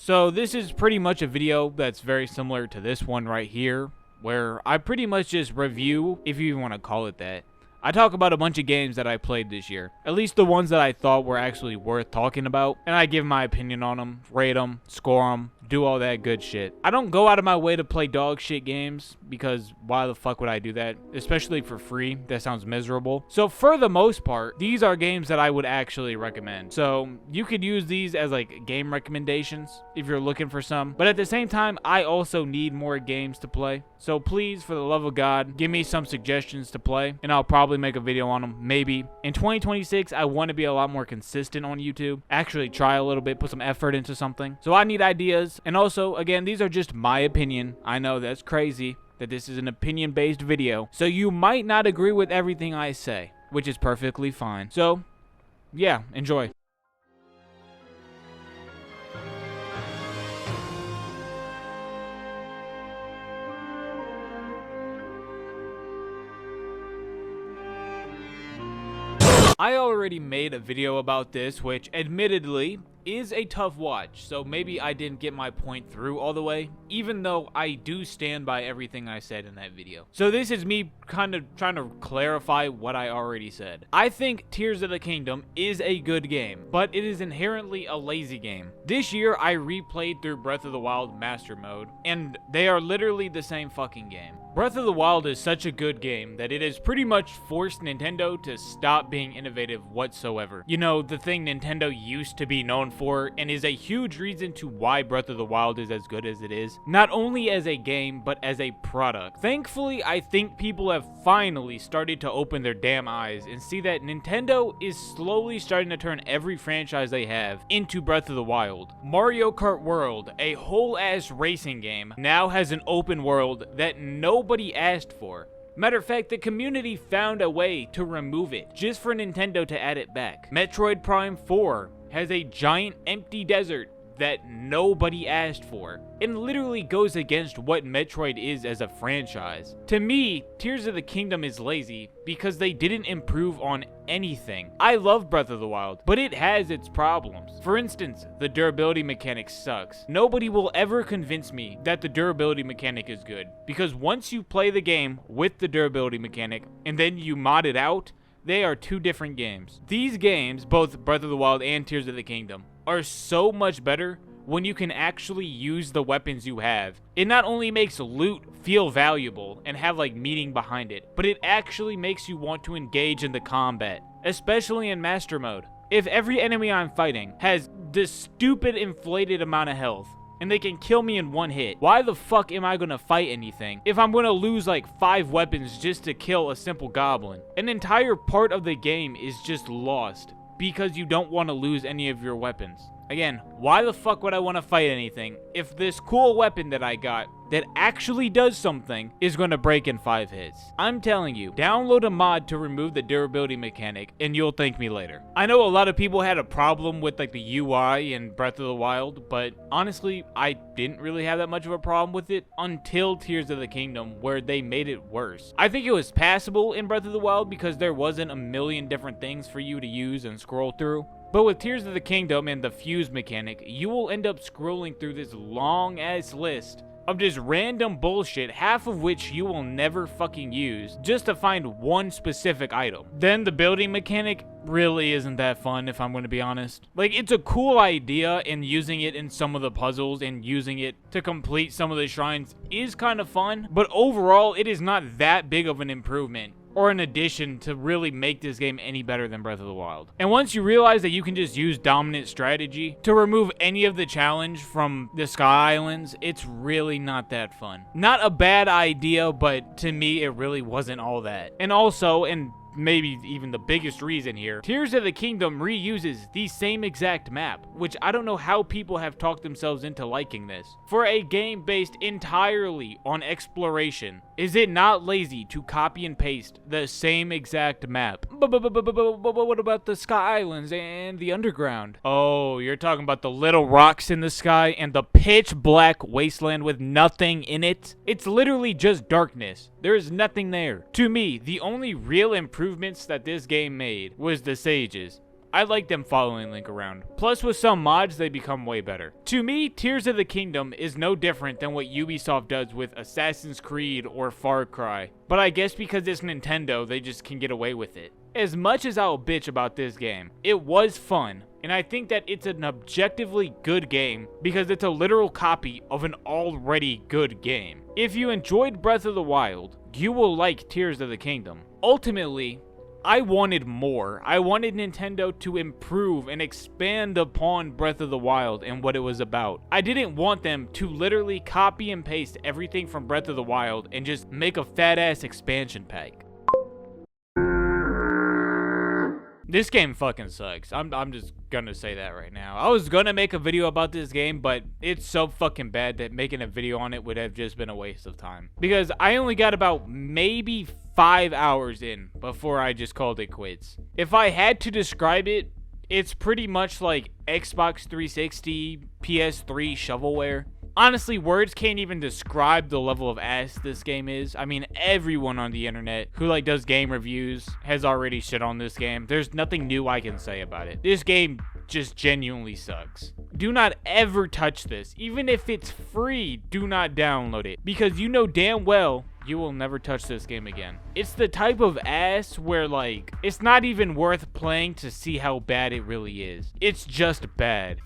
So this is pretty much a video that's very similar to this one right here, where I pretty much just review, if you even want to call it that. I talk about a bunch of games that I played this year, at least the ones that I thought were actually worth talking about, and I give my opinion on them, rate them, score them, do all that good shit. I don't go out of my way to play dog shit games, because why the fuck would I do that? Especially for free, that sounds miserable. So for the most part, these are games that I would actually recommend. So you could use these as like game recommendations if you're looking for some, but at the same time, I also need more games to play. So please, for the love of God, give me some suggestions to play, and I'll probably make a video on them, maybe. In 2026, I want to be a lot more consistent on YouTube, actually try a little bit, put some effort into something. So I need ideas. And also, again, these are just my opinion. I know that's crazy that this is an opinion-based video, so you might not agree with everything I say, which is perfectly fine. So, yeah, enjoy. I already made a video about this, which admittedly is a tough watch, so maybe I didn't get my point through all the way, even though I do stand by everything I said in that video. So this is me kind of trying to clarify what I already said. I think Tears of the Kingdom is a good game, but it is inherently a lazy game. This year, I replayed through Breath of the Wild Master Mode, and they are literally the same fucking game. Breath of the Wild is such a good game that it has pretty much forced Nintendo to stop being innovative whatsoever. You know, the thing Nintendo used to be known for, and is a huge reason to why Breath of the Wild is as good as it is, not only as a game, but as a product. Thankfully, I think people have finally started to open their damn eyes and see that Nintendo is slowly starting to turn every franchise they have into Breath of the Wild. Mario Kart World, a whole-ass racing game, now has an open world that nobody asked for. Matter of fact, the community found a way to remove it, just for Nintendo to add it back. Metroid Prime 4 has a giant empty desert that nobody asked for, and literally goes against what Metroid is as a franchise. To me, Tears of the Kingdom is lazy because they didn't improve on anything. I love Breath of the Wild, but it has its problems. For instance, the durability mechanic sucks. Nobody will ever convince me that the durability mechanic is good, because once you play the game with the durability mechanic and then you mod it out, they are two different games. These games, both Breath of the Wild and Tears of the Kingdom, are so much better when you can actually use the weapons you have. It not only makes loot feel valuable and have like meaning behind it, but it actually makes you want to engage in the combat, especially in Master Mode. If every enemy I'm fighting has this stupid inflated amount of health, and they can kill me in one hit, why the fuck am I gonna fight anything if I'm gonna lose like 5 weapons just to kill a simple goblin? An entire part of the game is just lost because you don't want to lose any of your weapons. Again, why the fuck would I want to fight anything if this cool weapon that I got that actually does something is going to break in 5 hits? I'm telling you, download a mod to remove the durability mechanic and you'll thank me later. I know a lot of people had a problem with like the UI in Breath of the Wild, but honestly, I didn't really have that much of a problem with it until Tears of the Kingdom, where they made it worse. I think it was passable in Breath of the Wild because there wasn't a million different things for you to use and scroll through. But with Tears of the Kingdom and the fuse mechanic, you will end up scrolling through this long-ass list of just random bullshit, half of which you will never fucking use, just to find one specific item. Then the building mechanic really isn't that fun, if I'm going to be honest. Like, it's a cool idea, and using it in some of the puzzles and using it to complete some of the shrines is kind of fun, but overall, it is not that big of an improvement or an addition to really make this game any better than Breath of the Wild. And once you realize that you can just use dominant strategy to remove any of the challenge from the Sky Islands, it's really not that fun. Not a bad idea, but to me, it really wasn't all that. And also, and maybe even the biggest reason here, Tears of the Kingdom reuses the same exact map, which I don't know how people have talked themselves into liking this. For a game based entirely on exploration, is it not lazy to copy and paste the same exact map? But what about the Sky Islands and the underground? Oh, you're talking about the little rocks in the sky and the pitch black wasteland with nothing in it? It's literally just darkness. There is nothing there. To me, the only real improvements that this game made was the sages. I like them following Link around. Plus, with some mods, they become way better. To me, Tears of the Kingdom is no different than what Ubisoft does with Assassin's Creed or Far Cry. But I guess because it's Nintendo, they just can get away with it. As much as I'll bitch about this game, it was fun. And I think that it's an objectively good game because it's a literal copy of an already good game. If you enjoyed Breath of the Wild, you will like Tears of the Kingdom. Ultimately, I wanted more. I wanted Nintendo to improve and expand upon Breath of the Wild and what it was about. I didn't want them to literally copy and paste everything from Breath of the Wild and just make a fat ass expansion pack. This game fucking sucks. I'm just gonna say that right now. I was gonna make a video about this game, but it's so fucking bad that making a video on it would have just been a waste of time. Because I only got about maybe 5 hours in before I just called it quits. If I had to describe it, it's pretty much like Xbox 360, PS3 shovelware. Honestly, words can't even describe the level of ass this game is. I mean, everyone on the internet who does game reviews has already shit on this game. There's nothing new I can say about it. This game just genuinely sucks. Do not ever touch this. Even if it's free, do not download it. Because you know damn well you will never touch this game again. It's the type of ass where it's not even worth playing to see how bad it really is. It's just bad.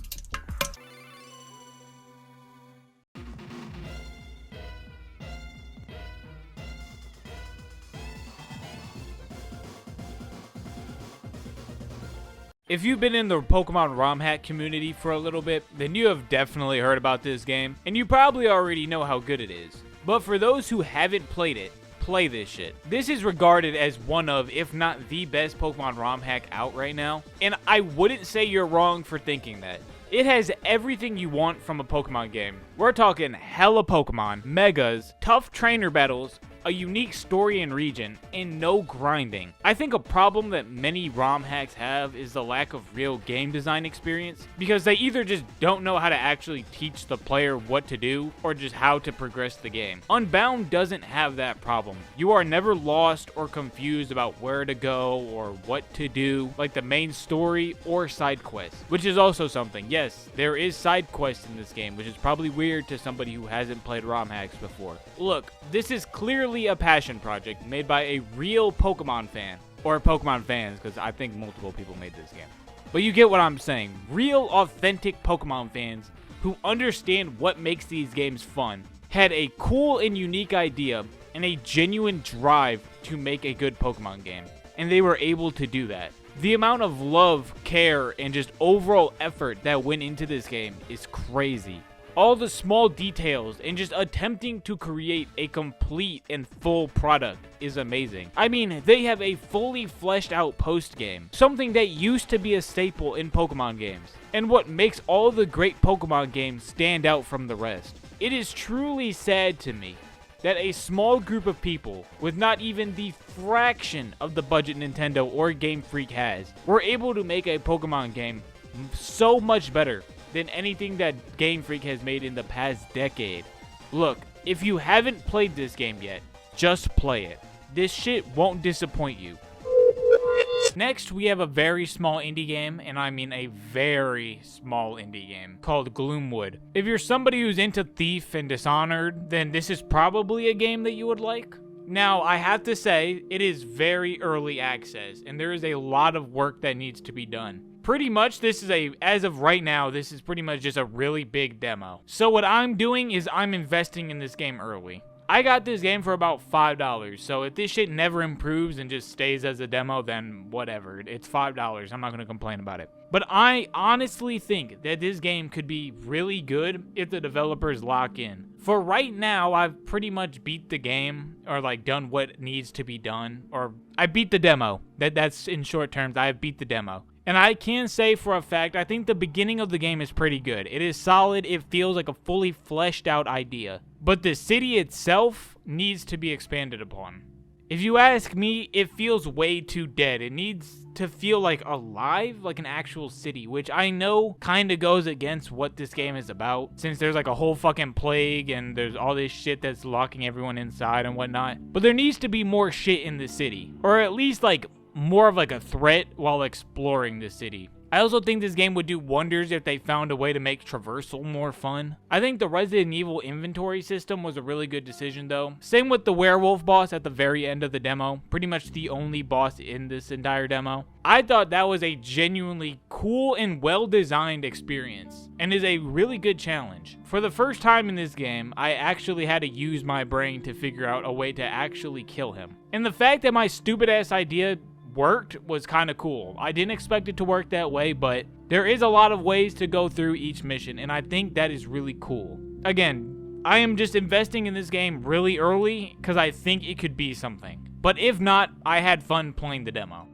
If you've been in the Pokemon ROM hack community for a little bit, then you have definitely heard about this game, and you probably already know how good it is. But for those who haven't played it, play this shit. This is regarded as one of, if not the best Pokemon ROM hack out right now, and I wouldn't say you're wrong for thinking that. It has everything you want from a Pokemon game. We're talking hella Pokemon, megas, tough trainer battles, a unique story and region, and no grinding. I think a problem that many ROM hacks have is the lack of real game design experience, because they either just don't know how to actually teach the player what to do, or just how to progress the game. Unbound doesn't have that problem. You are never lost or confused about where to go or what to do, like the main story or side quests, which is also something. Yes, there is side quests in this game, which is probably weird to somebody who hasn't played ROM hacks before. Look, this is clearly a passion project made by a real Pokemon fan, or Pokemon fans, because I think multiple people made this game. But you get what I'm saying. Real, authentic Pokemon fans who understand what makes these games fun, had a cool and unique idea and a genuine drive to make a good Pokemon game. And they were able to do that. The amount of love, care, and just overall effort that went into this game is crazy. All the small details and just attempting to create a complete and full product is amazing. I mean, they have a fully fleshed out post game, something that used to be a staple in Pokemon games, and what makes all the great Pokemon games stand out from the rest. It is truly sad to me that a small group of people with not even the fraction of the budget Nintendo or Game Freak has were able to make a Pokemon game so much better than anything that Game Freak has made in the past decade. Look, if you haven't played this game yet, just play it. This shit won't disappoint you. Next, we have a very small indie game, and I mean a very small indie game, called Gloomwood. If you're somebody who's into Thief and Dishonored, then this is probably a game that you would like. Now, I have to say, it is very early access, and there is a lot of work that needs to be done. Pretty much, as of right now, this is pretty much just a really big demo. So what I'm doing is I'm investing in this game early. I got this game for about $5, so if this shit never improves and just stays as a demo, then whatever. It's $5. I'm not going to complain about it. But I honestly think that this game could be really good if the developers lock in. For right now, I've pretty much beat the game, or done what needs to be done, or I beat the demo. That's in short terms, I have beat the demo. And I can say for a fact, I think the beginning of the game is pretty good. It is solid, it feels like a fully fleshed out idea. But the city itself needs to be expanded upon. If you ask me, it feels way too dead. It needs to feel alive, like an actual city, which I know kind of goes against what this game is about, since there's a whole fucking plague and there's all this shit that's locking everyone inside and whatnot. But there needs to be more shit in the city, or at least more of like a threat while exploring the city. I also think this game would do wonders if they found a way to make traversal more fun. I think the Resident Evil inventory system was a really good decision though. Same with the werewolf boss at the very end of the demo, pretty much the only boss in this entire demo. I thought that was a genuinely cool and well-designed experience, and is a really good challenge. For the first time in this game, I actually had to use my brain to figure out a way to actually kill him. And the fact that my stupid ass idea worked was kind of cool. I didn't expect it to work that way, but there is a lot of ways to go through each mission, and I think that is really cool. Again, I am just investing in this game really early because I think it could be something. But if not, I had fun playing the demo.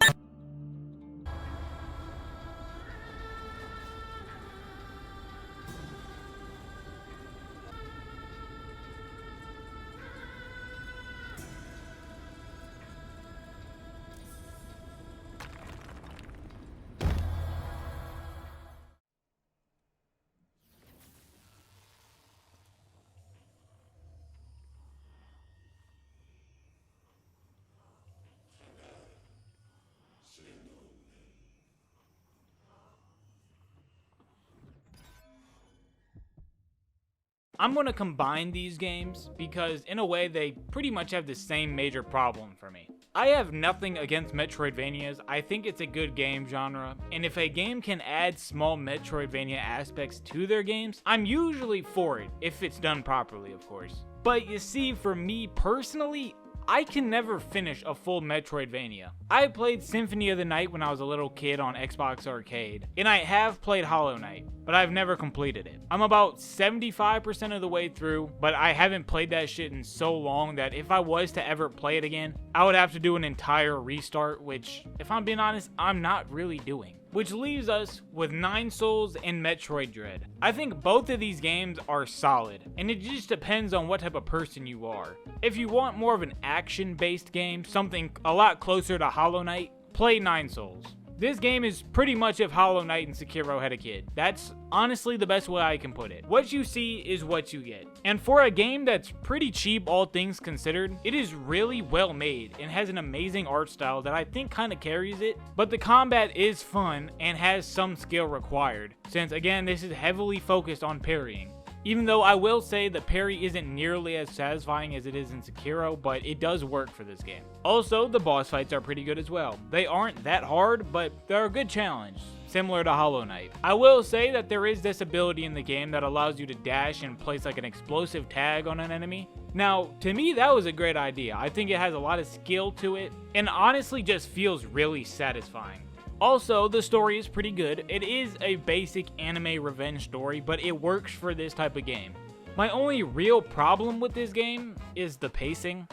I'm going to combine these games because in a way they pretty much have the same major problem for me. I have nothing against Metroidvanias. I think it's a good game genre, and if a game can add small Metroidvania aspects to their games, I'm usually for it, if it's done properly, of course. But you see, for me personally, I can never finish a full Metroidvania. I played Symphony of the Night when I was a little kid on Xbox Arcade, and I have played Hollow Knight, but I've never completed it. I'm about 75% of the way through, but I haven't played that shit in so long that if I was to ever play it again, I would have to do an entire restart, which, if I'm being honest, I'm not really doing. Which leaves us with Nine Souls and Metroid Dread. I think both of these games are solid, and it just depends on what type of person you are. If you want more of an action-based game, something a lot closer to Hollow Knight, play Nine Souls. This game is pretty much if Hollow Knight and Sekiro had a kid. That's honestly the best way I can put it. What you see is what you get. And for a game that's pretty cheap, all things considered, it is really well made and has an amazing art style that I think kind of carries it. But the combat is fun and has some skill required, since again, this is heavily focused on parrying. Even though I will say the parry isn't nearly as satisfying as it is in Sekiro, but it does work for this game. Also, the boss fights are pretty good as well. They aren't that hard, but they're a good challenge, similar to Hollow Knight. I will say that there is this ability in the game that allows you to dash and place like an explosive tag on an enemy. Now, to me, that was a great idea. I think it has a lot of skill to it, and honestly just feels really satisfying. Also, the story is pretty good. It is a basic anime revenge story, but it works for this type of game. My only real problem with this game is the pacing.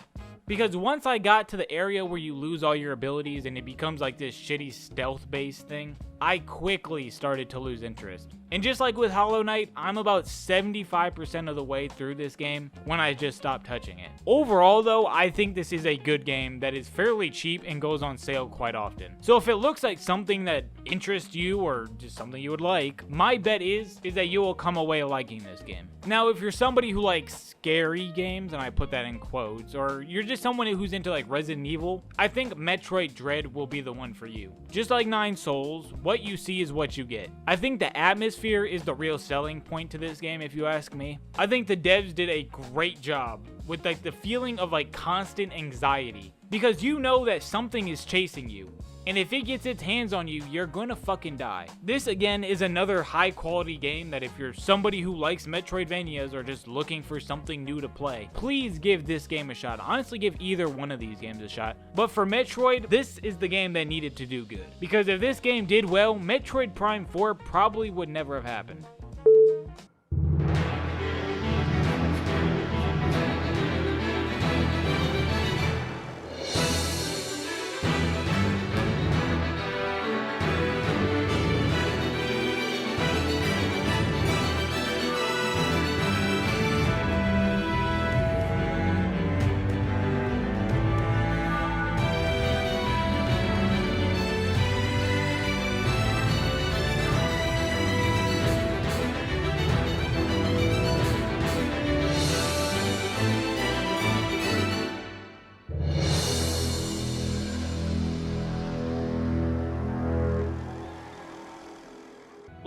Because once I got to the area where you lose all your abilities and it becomes like this shitty stealth-based thing, I quickly started to lose interest. And just like with Hollow Knight, I'm about 75% of the way through this game when I just stopped touching it. Overall though, I think this is a good game that is fairly cheap and goes on sale quite often. So if it looks like something that interests you or just something you would like, my bet is that you will come away liking this game. Now, if you're somebody who likes scary games, and I put that in quotes, or you're just someone who's into like Resident Evil, I think Metroid Dread will be the one for you. Just like Nine Souls, what you see is what you get. I think the atmosphere is the real selling point to this game, if you ask me. I think the devs did a great job with like the feeling of like constant anxiety, because you know that something is chasing you. And if it gets its hands on you, you're gonna fucking die. This again is another high quality game that if you're somebody who likes Metroidvanias or just looking for something new to play, please give this game a shot. Honestly, give either one of these games a shot. But for Metroid, this is the game that needed to do good. Because if this game did well, Metroid Prime 4 probably would never have happened.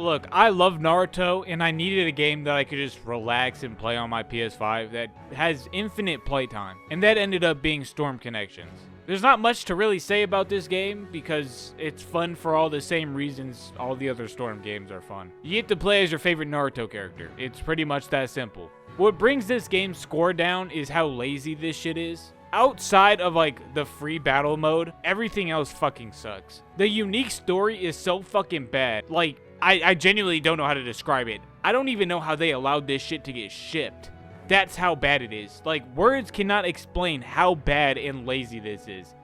Look, I love Naruto, and I needed a game that I could just relax and play on my PS5 that has infinite playtime, and that ended up being Storm Connections. There's not much to really say about this game because it's fun for all the same reasons all the other Storm games are fun. You get to play as your favorite Naruto character. It's pretty much that simple. What brings this game's score down is how lazy this shit is. Outside of like the free battle mode, everything else fucking sucks. The unique story is so fucking bad. Like, I genuinely don't know how to describe it. I don't even know how they allowed this shit to get shipped. That's how bad it is. Like, words cannot explain how bad and lazy this is.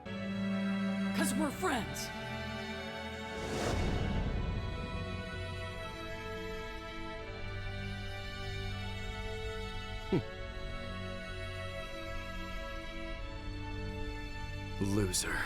'Cause we're friends. Loser.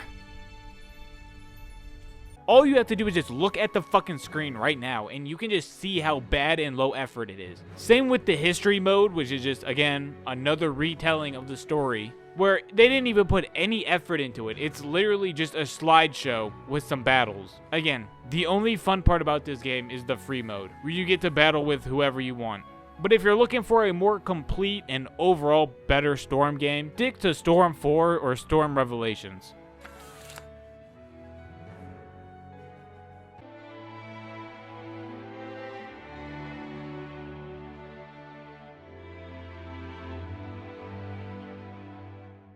All you have to do is just look at the fucking screen right now, and you can just see how bad and low effort it is. Same with the history mode, which is just, again, another retelling of the story, where they didn't even put any effort into it. It's literally just a slideshow with some battles. Again, the only fun part about this game is the free mode, where you get to battle with whoever you want. But if you're looking for a more complete and overall better Storm game, stick to Storm 4 or Storm Revelations.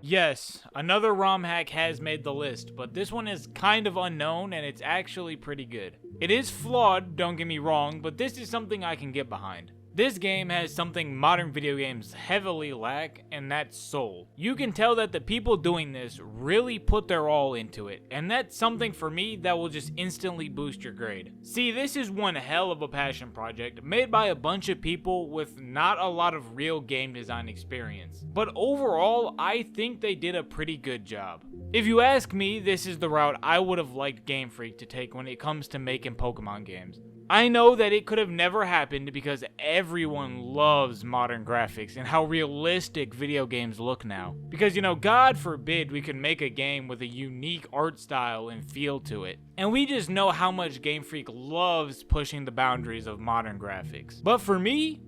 Yes, another ROM hack has made the list, but this one is kind of unknown and it's actually pretty good. It is flawed, don't get me wrong, but this is something I can get behind. This game has something modern video games heavily lack, and that's soul. You can tell that the people doing this really put their all into it, and that's something for me that will just instantly boost your grade. See, this is one hell of a passion project made by a bunch of people with not a lot of real game design experience. But overall, I think they did a pretty good job. If you ask me, this is the route I would have liked Game Freak to take when it comes to making Pokemon games. I know that it could have never happened because everyone loves modern graphics and how realistic video games look now. Because, you know, God forbid we could make a game with a unique art style and feel to it. And we just know how much Game Freak loves pushing the boundaries of modern graphics. But for me,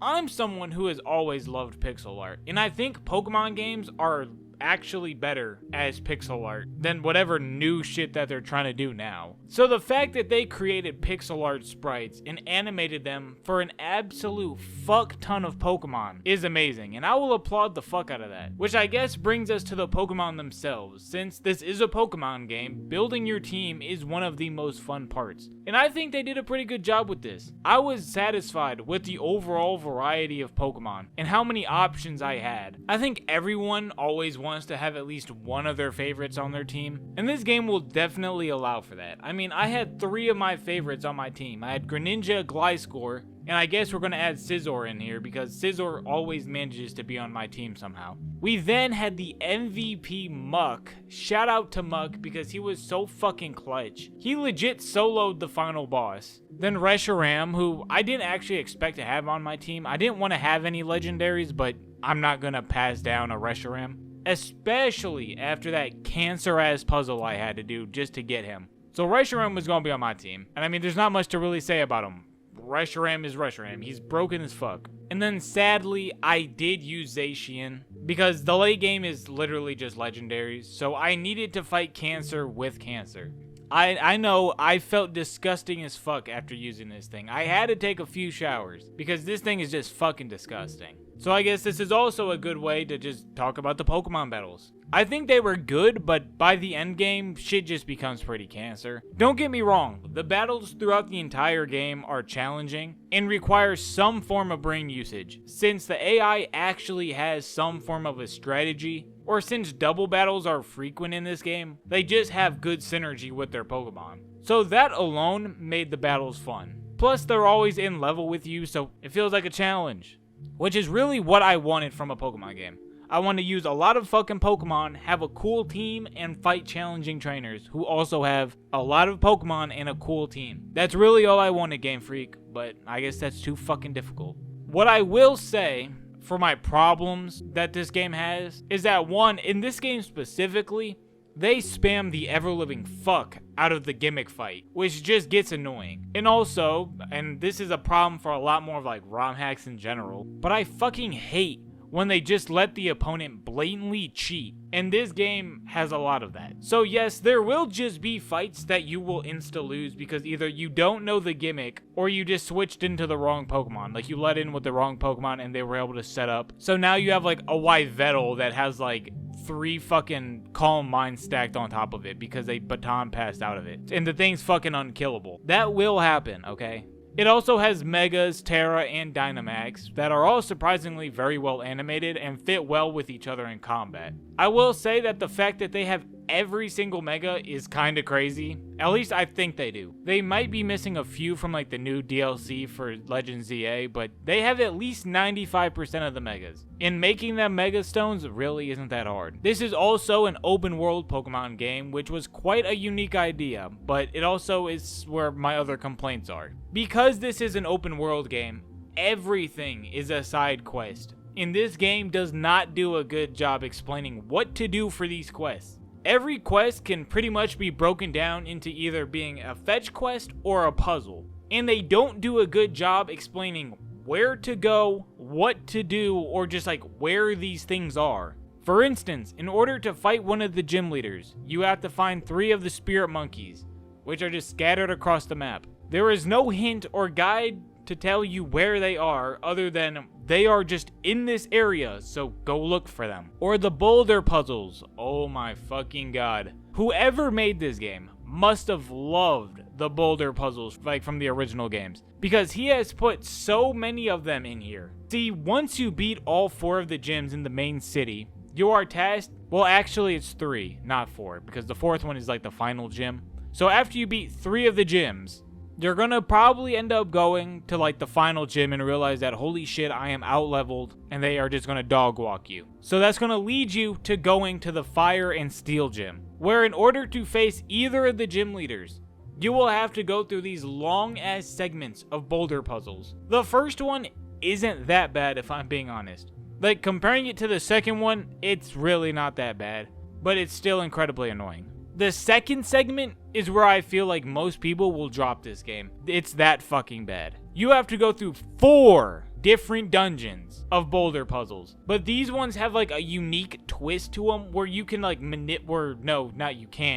I'm someone who has always loved pixel art. And I think Pokemon games are actually better as pixel art than whatever new shit that they're trying to do now. So the fact that they created pixel art sprites and animated them for an absolute fuck ton of Pokemon is amazing, and I will applaud the fuck out of that. Which I guess brings us to the Pokemon themselves. Since this is a Pokemon game, building your team is one of the most fun parts. And I think they did a pretty good job with this. I was satisfied with the overall variety of Pokemon and how many options I had. I think everyone always wants to have at least one of their favorites on their team, and this game will definitely allow for that. I mean, I had 3 of my favorites on my team. I had Greninja, Gliscor, and I guess we're going to add Scizor in here because Scizor always manages to be on my team somehow. We then had the MVP Muck. Shout out to Muck because he was so fucking clutch. He legit soloed the final boss. Then Reshiram, who I didn't actually expect to have on my team. I didn't want to have any legendaries, but I'm not going to pass down a Reshiram. Especially after that cancer-ass puzzle I had to do just to get him. So Reshiram was going to be on my team. And I mean, there's not much to really say about him. Reshiram is Reshiram. He's broken as fuck. And then sadly, I did use Zacian because the late game is literally just legendaries. So I needed to fight cancer with cancer. I know I felt disgusting as fuck after using this thing. I had to take a few showers because this thing is just fucking disgusting. So I guess this is also a good way to just talk about the Pokemon battles. I think they were good, but by the end game, shit just becomes pretty cancer. Don't get me wrong, the battles throughout the entire game are challenging and require some form of brain usage, since the AI actually has some form of a strategy, or since double battles are frequent in this game, they just have good synergy with their Pokemon. So that alone made the battles fun. Plus, they're always in level with you, so it feels like a challenge. Which is really what I wanted from a Pokemon game. I want to use a lot of fucking Pokemon, have a cool team, and fight challenging trainers who also have a lot of Pokemon and a cool team. That's really all I wanted, Game Freak, but I guess that's too fucking difficult. What I will say for my problems that this game has is that, one, in this game specifically, they spam the ever-living fuck out of the gimmick fight, which just gets annoying. And also, and this is a problem for a lot more of like ROM hacks in general, but I fucking hate when they just let the opponent blatantly cheat, and this game has a lot of that. So yes, there will just be fights that you will insta-lose because either you don't know the gimmick or you just switched into the wrong Pokemon. Like you let in with the wrong Pokemon and they were able to set up. So now you have like a Yveltal that has like 3 fucking Calm Mind stacked on top of it because they baton passed out of it. And the thing's fucking unkillable. That will happen, okay? It also has Megas, Terra, and Dynamax that are all surprisingly very well animated and fit well with each other in combat. I will say that the fact that they have every single Mega is kinda crazy. At least I think they do. They might be missing a few from like the new DLC for Legends ZA, but they have at least 95% of the Megas. And making them Mega Stones really isn't that hard. This is also an open world Pokemon game, which was quite a unique idea, but it also is where my other complaints are. Because this is an open world game, everything is a side quest. And this game does not do a good job explaining what to do for these quests. Every quest can pretty much be broken down into either being a fetch quest or a puzzle. And they don't do a good job explaining where to go, what to do, or just like where these things are. For instance, in order to fight one of the gym leaders, you have to find 3 of the spirit monkeys, which are just scattered across the map. There is no hint or guide to tell you where they are other than they are just in this area, so go look for them. Or the boulder puzzles. Oh my fucking god. Whoever made this game must have loved the boulder puzzles like from the original games, because he has put so many of them in here. See, once you beat all 4 of the gyms in the main city, you are tasked, well actually it's 3, not 4, because the 4th one is like the final gym. So after you beat 3 of the gyms, you're gonna probably end up going to like the final gym and realize that holy shit, I am out leveled, and they are just gonna dog walk you. So that's gonna lead you to going to the fire and steel gym, where in order to face either of the gym leaders, you will have to go through these long ass segments of boulder puzzles. The first one isn't that bad if I'm being honest. Like comparing it to the second one, it's really not that bad, but it's still incredibly annoying. The second segment is where I feel like most people will drop this game. It's that fucking bad. You have to go through 4 different dungeons of boulder puzzles, but these ones have like a unique twist to them where you can like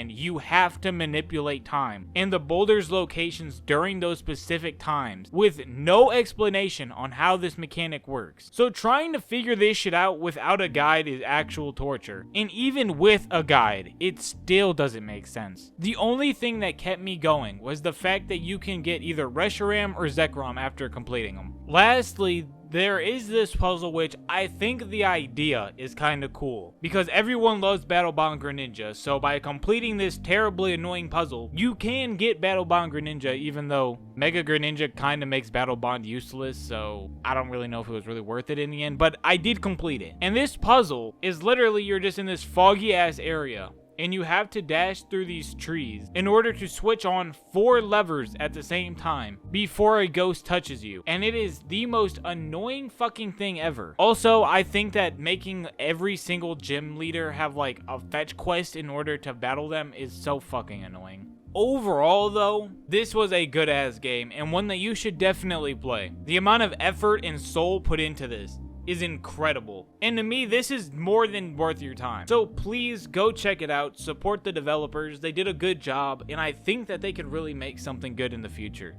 you have to manipulate time and the boulder's locations during those specific times with no explanation on how this mechanic works. So trying to figure this shit out without a guide is actual torture, and even with a guide, it still doesn't make sense. The only thing that kept me going was the fact that you can get either Reshiram or Zekrom after completing them. Lastly, there is this puzzle which I think the idea is kind of cool, because everyone loves Battle Bond Greninja, so by completing this terribly annoying puzzle, you can get Battle Bond Greninja, even though Mega Greninja kind of makes Battle Bond useless, so I don't really know if it was really worth it in the end, but I did complete it. And this puzzle is literally you're just in this foggy ass area, and you have to dash through these trees in order to switch on 4 levers at the same time before a ghost touches you. And it is the most annoying fucking thing ever. Also, I think that making every single gym leader have like a fetch quest in order to battle them is so fucking annoying. Overall though, this was a good ass game and one that you should definitely play. The amount of effort and soul put into this is incredible, and to me this is more than worth your time. So please go check it out, support the developers. They did a good job, and I think that they could really make something good in the future.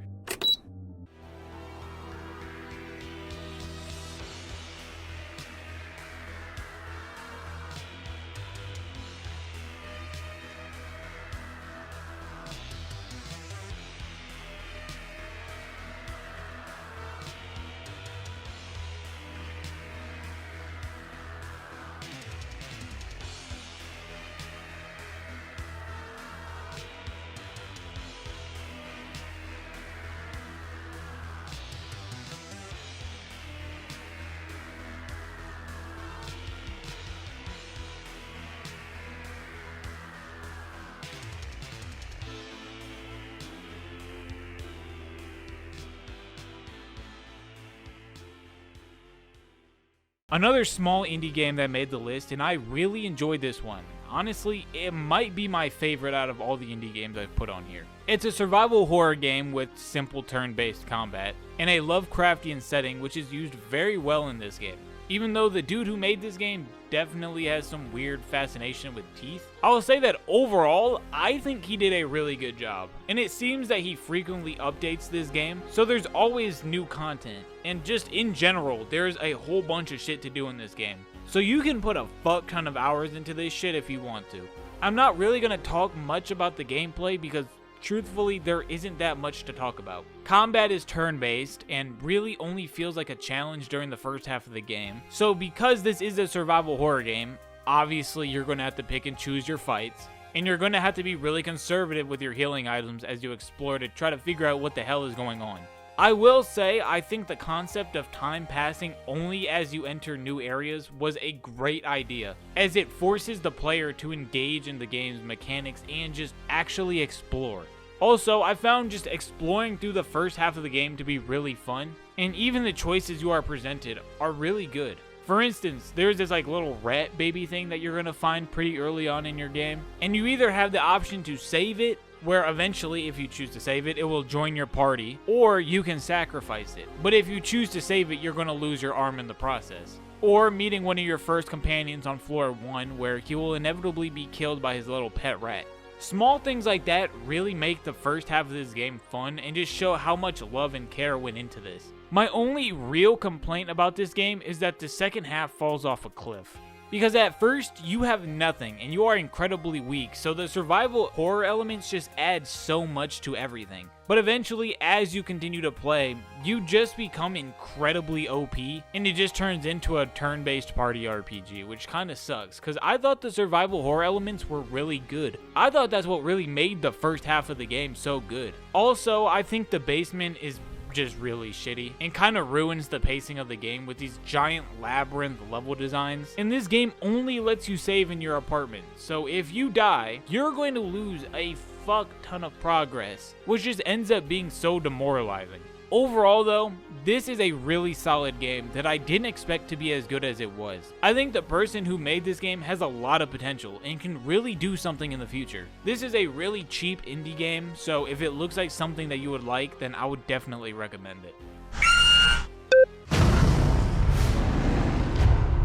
Another small indie game that made the list, and I really enjoyed this one. honestly, it might be my favorite out of all the indie games I've put on here. It's a survival horror game with simple turn-based combat, and a Lovecraftian setting which is used very well in this game. Even though the dude who made this game definitely has some weird fascination with teeth, I will say that overall, I think he did a really good job. And it seems that he frequently updates this game, so there's always new content. And just in general, there's a whole bunch of shit to do in this game. So you can put a fuck ton of hours into this shit if you want to. I'm not really going to talk much about the gameplay because truthfully, there isn't that much to talk about. Combat is turn-based and really only feels like a challenge during the first half of the game. So because this is a survival horror game, obviously you're going to have to pick and choose your fights, and you're going to have to be really conservative with your healing items as you explore to try to figure out what the hell is going on. I will say, I think the concept of time passing only as you enter new areas was a great idea, as it forces the player to engage in the game's mechanics and just actually explore. Also, I found just exploring through the first half of the game to be really fun, and even the choices you are presented are really good. For instance, there's this like little rat baby thing that you're gonna find pretty early on in your game, and you either have the option to save it, where eventually, if you choose to save it, it will join your party, or you can sacrifice it. But if you choose to save it, you're going to lose your arm in the process. Or meeting one of your first companions on floor 1, where he will inevitably be killed by his little pet rat. Small things like that really make the first half of this game fun and just show how much love and care went into this. My only real complaint about this game is that the second half falls off a cliff. Because at first, you have nothing, and you are incredibly weak, so the survival horror elements just add so much to everything. But eventually, as you continue to play, you just become incredibly OP, and it just turns into a turn-based party RPG, which kinda sucks, because I thought the survival horror elements were really good. I thought that's what really made the first half of the game so good. Also, I think the basement is just really shitty and kind of ruins the pacing of the game with these giant labyrinth level designs. And this game only lets you save in your apartment, so if you die, you're going to lose a fuck ton of progress, which just ends up being so demoralizing. Overall though, this is a really solid game that I didn't expect to be as good as it was. I think the person who made this game has a lot of potential and can really do something in the future. This is a really cheap indie game, so if it looks like something that you would like, then I would definitely recommend it.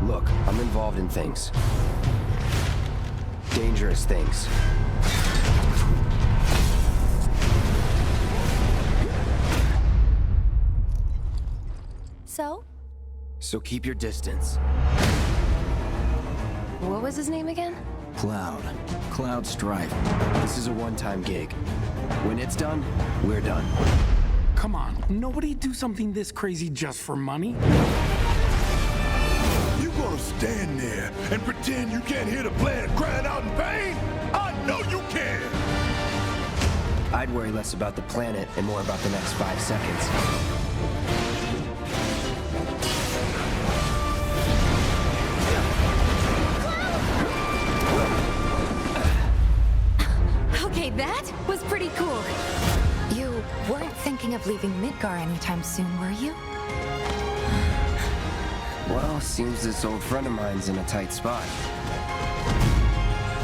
Look, I'm involved in things. Dangerous things. So keep your distance. What was his name again? Cloud Strife. This is a one-time gig. When it's done, we're done. Come on, nobody do something this crazy just for money. You gonna stand there and pretend you can't hear the planet crying out in pain? I know you can! I'd worry less about the planet and more about the next 5 seconds. Okay, that was pretty cool. You weren't thinking of leaving Midgar anytime soon, were you? Well, seems this old friend of mine's in a tight spot.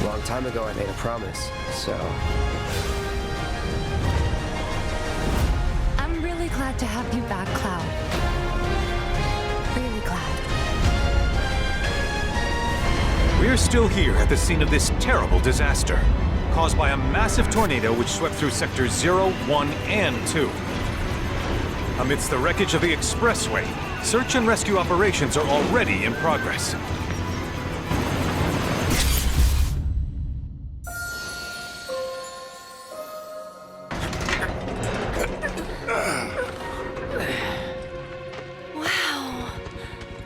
Long time ago, I made a promise, so... I'm really glad to have you back, Cloud. Really glad. We're still here at the scene of this terrible disaster, caused by a massive tornado which swept through sectors 0, 1, and 2. Amidst the wreckage of the expressway, search and rescue operations are already in progress. Wow.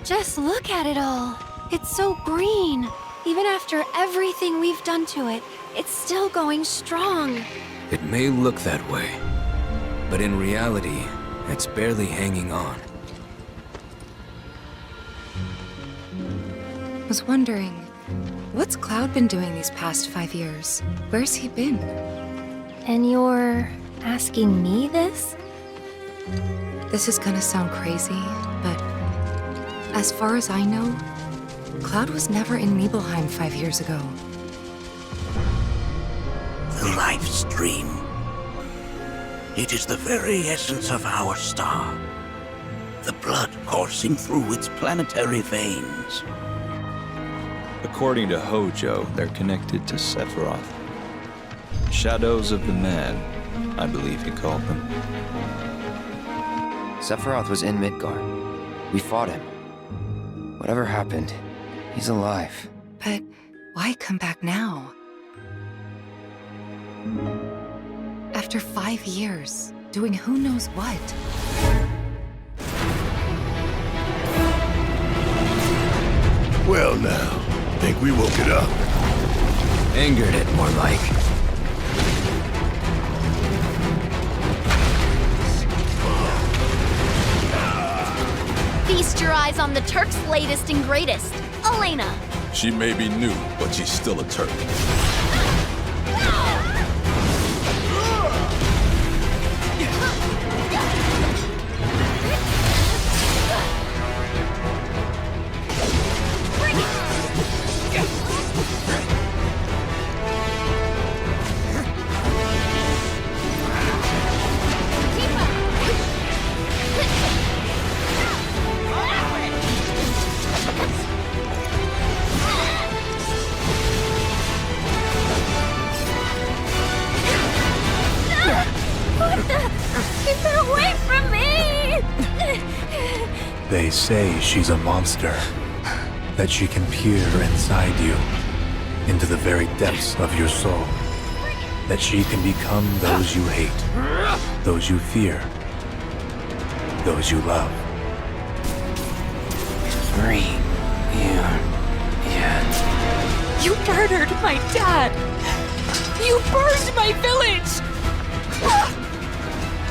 Just look at it all. It's so green. Even after everything we've done to it, it's still going strong. It may look that way, but in reality, it's barely hanging on. Was wondering, what's Cloud been doing these past 5 years? Where's he been? And you're asking me this? This is gonna sound crazy, but as far as I know, Cloud was never in Nibelheim 5 years ago. life stream. It is the very essence of our star. The blood coursing through its planetary veins. According to Hojo, they're connected to Sephiroth. Shadows of the Man, I believe he called them. Sephiroth was in Midgar. We fought him. Whatever happened, he's alive. But why come back now? After 5 years, doing who knows what. Well now, think we woke it up? Angered it, more like. Feast your eyes on the Turk's latest and greatest, Elena. She may be new, but she's still a Turk. They say she's a monster, that she can peer inside you, into the very depths of your soul, that she can become those you hate, those you fear, those you love. You murdered my dad! You burned my village!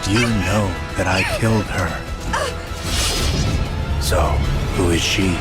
You know that I killed her. So, who is she?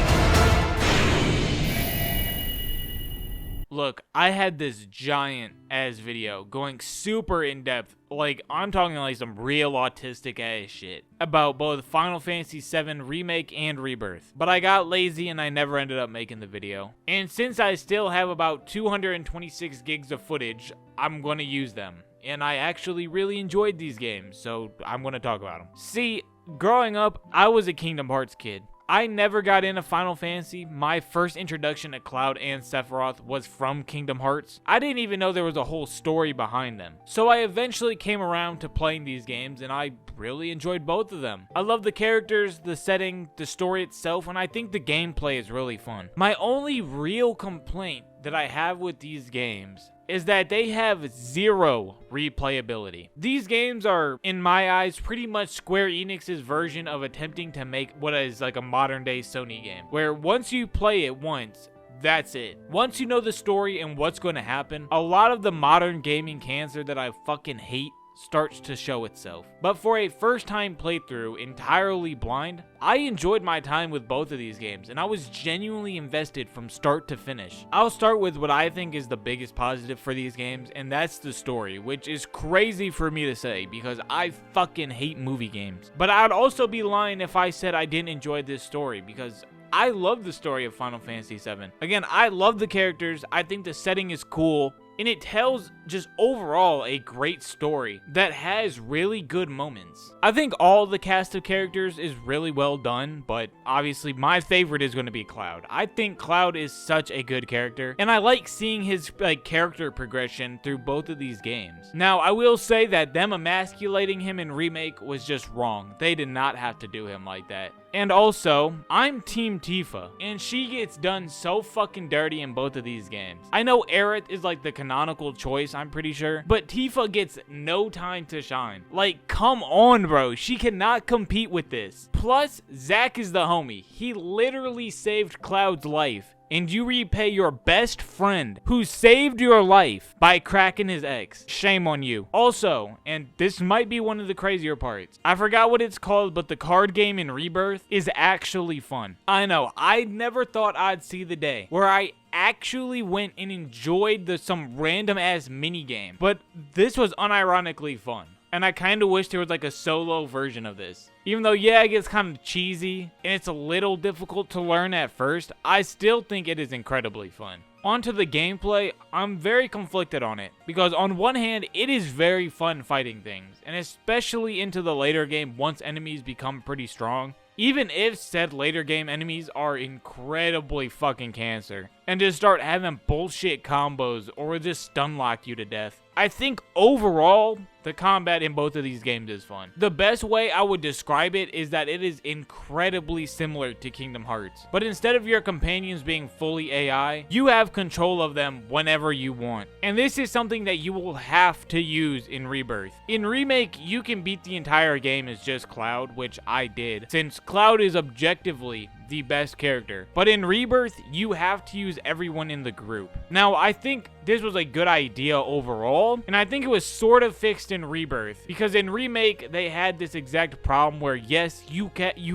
Look, I had this giant ass video going super in depth, like I'm talking like some real autistic ass shit, about both Final Fantasy VII Remake and Rebirth. But I got lazy and I never ended up making the video. And since I still have about 226 gigs of footage, I'm gonna use them. And I actually really enjoyed these games, so I'm gonna talk about them. See, growing up, I was a Kingdom Hearts kid. I never got into Final Fantasy. My first introduction to Cloud and Sephiroth was from Kingdom Hearts. I didn't even know there was a whole story behind them. So I eventually came around to playing these games and I really enjoyed both of them. I love the characters, the setting, the story itself, and I think the gameplay is really fun. My only real complaint that I have with these games is that they have zero replayability. These games are, in my eyes, pretty much Square Enix's version of attempting to make what is like a modern day Sony game, where once you play it once, that's it. Once you know the story and what's going to happen, a lot of the modern gaming cancer that I fucking hate starts to show itself. But for a first time playthrough entirely blind, I enjoyed my time with both of these games and I was genuinely invested from start to finish. I'll start with what I think is the biggest positive for these games, and that's the story, which is crazy for me to say because I fucking hate movie games. But I'd also be lying if I said I didn't enjoy this story because I love the story of Final Fantasy VII. Again, I love the characters, I think the setting is cool, and it tells just overall a great story that has really good moments. I think all the cast of characters is really well done, but obviously my favorite is going to be Cloud. I think Cloud is such a good character, and I like seeing his character progression through both of these games. Now, I will say that them emasculating him in Remake was just wrong. They did not have to do him like that. And also, I'm Team Tifa, and she gets done so fucking dirty in both of these games. I know Aerith is like the canonical choice, I'm pretty sure, but Tifa gets no time to shine. Like, come on, bro. She cannot compete with this. Plus, Zack is the homie. He literally saved Cloud's life. And you repay your best friend who saved your life by cracking his ex. Shame on you. Also, and this might be one of the crazier parts, I forgot what it's called, but the card game in Rebirth is actually fun. I know, I never thought I'd see the day where I actually went and enjoyed some random ass mini game, but this was unironically fun. And I kind of wish there was like a solo version of this. Even though, yeah, it gets kind of cheesy and it's a little difficult to learn at first, I still think it is incredibly fun. onto the gameplay, I'm very conflicted on it, because on one hand, it is very fun fighting things, and especially into the later game once enemies become pretty strong. Even if said later game enemies are incredibly fucking cancer, and just start having bullshit combos or just stun lock you to death. I think overall, the combat in both of these games is fun. The best way I would describe it is that it is incredibly similar to Kingdom Hearts, but instead of your companions being fully AI, you have control of them whenever you want. And this is something that you will have to use in Rebirth. In Remake, you can beat the entire game as just Cloud, which I did, since Cloud is objectively the best character. But in Rebirth, you have to use everyone in the group. Now, I think this was a good idea overall, and I think it was sort of fixed in Rebirth, because in Remake, they had this exact problem where, yes, you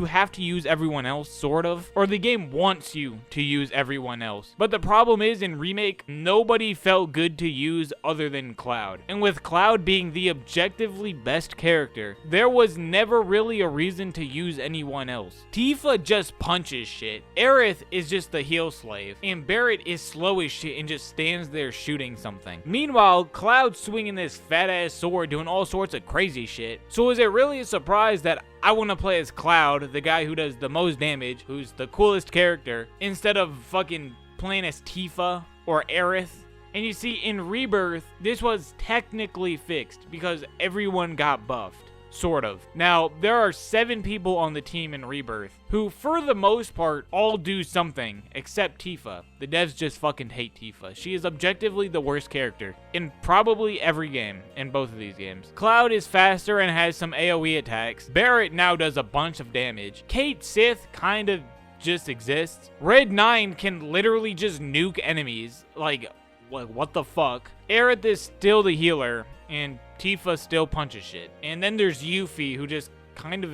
have to use everyone else, sort of, or the game wants you to use everyone else. But the problem is, in Remake, nobody felt good to use other than Cloud. And with Cloud being the objectively best character, there was never really a reason to use anyone else. Tifa just punches shit. Aerith is just the heal slave, and Barret is slow as shit and just stands there shooting something. Meanwhile, Cloud's swinging this fat ass sword doing all sorts of crazy shit. So is it really a surprise that I want to play as Cloud, the guy who does the most damage, who's the coolest character, instead of fucking playing as Tifa or Aerith? And you see, in Rebirth, this was technically fixed because everyone got buffed. Sort of. Now, there are 7 people on the team in Rebirth who, for the most part, all do something, except Tifa. The devs just fucking hate Tifa. She is objectively the worst character in probably every game in both of these games. Cloud is faster and has some AoE attacks. Barret now does a bunch of damage. Kate Sith kind of just exists. Red 9 can literally just nuke enemies. Like, what the fuck? Aerith is still the healer, and Tifa still punches shit. And then there's Yuffie, who just kind of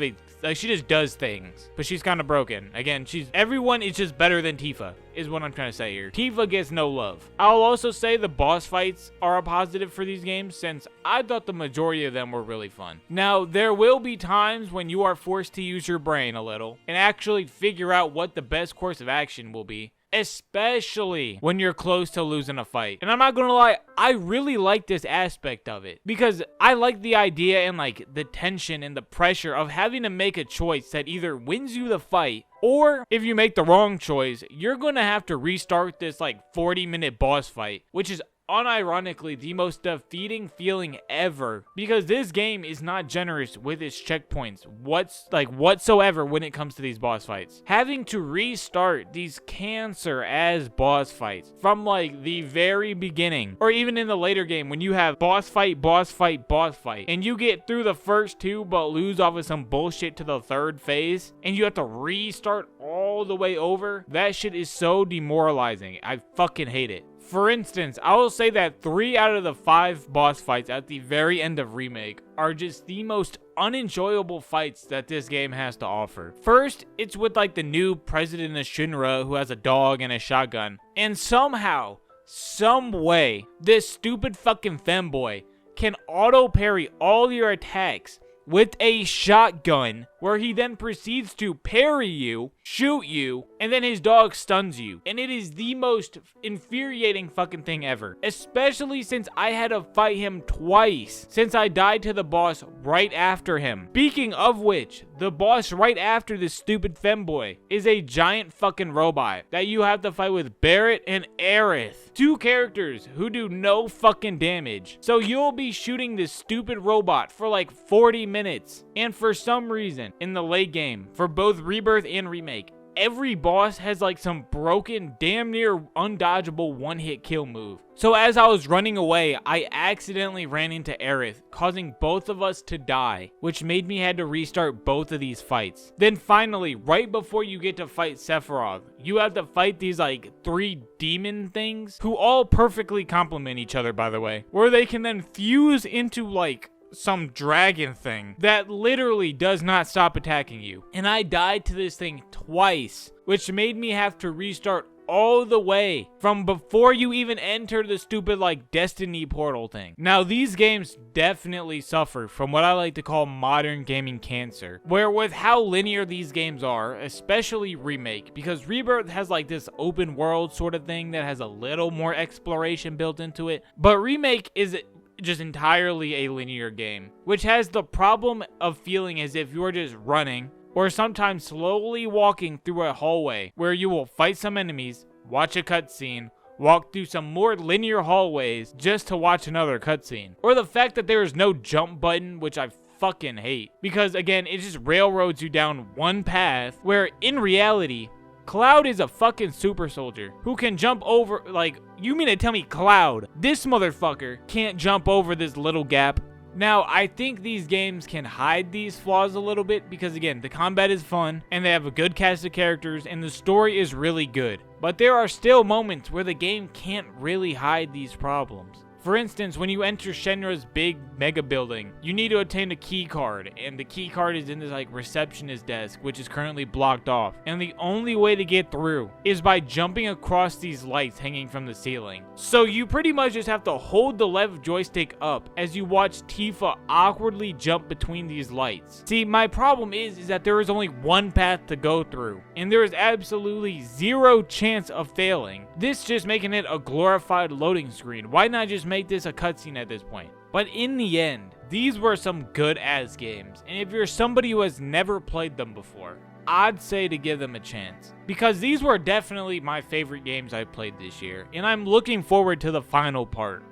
she just does things, but she's kind of broken. Again, everyone is just better than Tifa, is what I'm trying to say here. Tifa gets no love. I'll also say the boss fights are a positive for these games, since I thought the majority of them were really fun. Now, there will be times when you are forced to use your brain a little and actually figure out what the best course of action will be, especially when you're close to losing a fight. And I'm not gonna lie, I really like this aspect of it, because I like the idea and like the tension and the pressure of having to make a choice that either wins you the fight, or if you make the wrong choice, you're gonna have to restart this like 40-minute boss fight, which is unironically the most defeating feeling ever, because this game is not generous with its checkpoints whatsoever when it comes to these boss fights. Having to restart these cancer as boss fights from like the very beginning, or even in the later game when you have boss fight, and you get through the first 2 but lose off of some bullshit to the 3rd phase, and you have to restart all the way over, that shit is so demoralizing. I fucking hate it. For instance, I will say that 3 out of the 5 boss fights at the very end of Remake are just the most unenjoyable fights that this game has to offer. First, it's with like the new president of Shinra who has a dog and a shotgun. And somehow, some way, this stupid fucking femboy can auto parry all your attacks with a shotgun, where he then proceeds to parry you, shoot you, and then his dog stuns you. And it is the most infuriating fucking thing ever, especially since I had to fight him twice, since I died to the boss right after him. Speaking of which, the boss right after this stupid femboy is a giant fucking robot that you have to fight with Barret and Aerith, 2 characters who do no fucking damage. So you'll be shooting this stupid robot for like 40 minutes, and for some reason in the late game, for both Rebirth and Remake, every boss has like some broken, damn near undodgeable one-hit kill move. So as I was running away, I accidentally ran into Aerith, causing both of us to die, which made me had to restart both of these fights. Then finally, right before you get to fight Sephiroth, you have to fight these like 3 demon things, who all perfectly complement each other, by the way, where they can then fuse into like some dragon thing that literally does not stop attacking you. And I died to this thing twice, which made me have to restart all the way from before you even enter the stupid like Destiny portal thing. Now these games definitely suffer from what I like to call modern gaming cancer, where with how linear these games are, especially Remake, because Rebirth has like this open world sort of thing that has a little more exploration built into it, but Remake is just entirely a linear game, which has the problem of feeling as if you're just running or sometimes slowly walking through a hallway where you will fight some enemies, watch a cutscene, walk through some more linear hallways just to watch another cutscene. Or the fact that there is no jump button, which I fucking hate, because again, it just railroads you down one path where in reality, Cloud is a fucking super soldier who can jump over, like, you mean to tell me Cloud, this motherfucker, can't jump over this little gap? Now, I think these games can hide these flaws a little bit because, again, the combat is fun, and they have a good cast of characters, and the story is really good. But there are still moments where the game can't really hide these problems. For instance, when you enter Shenra's big mega building, you need to obtain a key card, and the key card is in this like receptionist desk, which is currently blocked off. And the only way to get through is by jumping across these lights hanging from the ceiling. So you pretty much just have to hold the left joystick up as you watch Tifa awkwardly jump between these lights. See, my problem is that there is only one path to go through, and there is absolutely zero chance of failing. This just making it a glorified loading screen. Why not just make this a cutscene at this point? But in the end, these were some good ass games, and if you're somebody who has never played them before, I'd say to give them a chance, because these were definitely my favorite games I played this year, and I'm looking forward to the final part.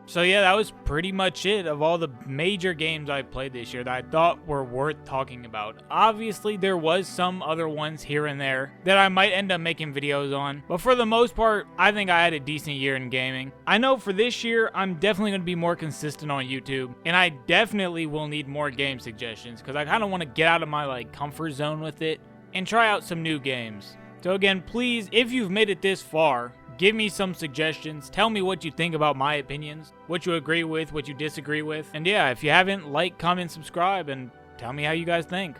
So yeah, that was pretty much it of all the major games I played this year that I thought were worth talking about. Obviously, there was some other ones here and there that I might end up making videos on, but for the most part, I think I had a decent year in gaming. I know for this year, I'm definitely going to be more consistent on YouTube, and I definitely will need more game suggestions because I kind of want to get out of my like comfort zone with it and try out some new games. So again, please, if you've made it this far, give me some suggestions. Tell me what you think about my opinions, what you agree with, what you disagree with. And yeah, if you haven't, like, comment, subscribe, and tell me how you guys think.